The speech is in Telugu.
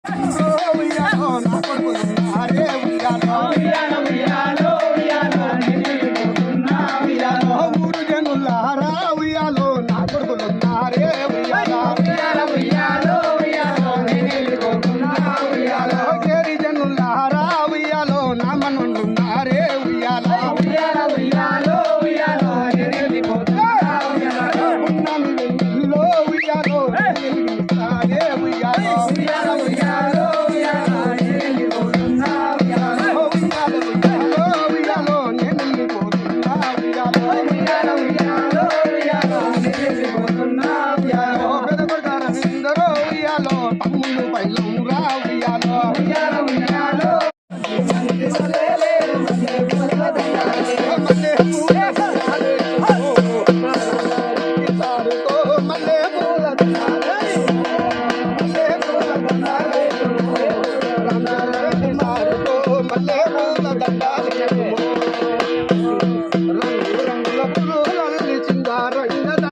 ఉయ్యాలో నా కొడుకులున్నారే ఉయ్యాలో ఊరు జనులారా ఉయ్యాలో నా కొడుకులున్నారే ఉయ్యాలో కేరి జనులారా ఉయ్యాలో నా మనులున్నారే ఉయ్యాలో ఉన్నాను వెన్నెల్లో ఉయ్యాలో వెలిగిస్తారే ఉయ్యాలో ఉయ్యాలో నేను వెళ్ళిపోతున్నా ఉయ్యాలో పెద్ద కొడుకారందరూ ఉయ్యాలో తమ్ముళ్ళు పైలంరా ఉయ్యాలో మల్లె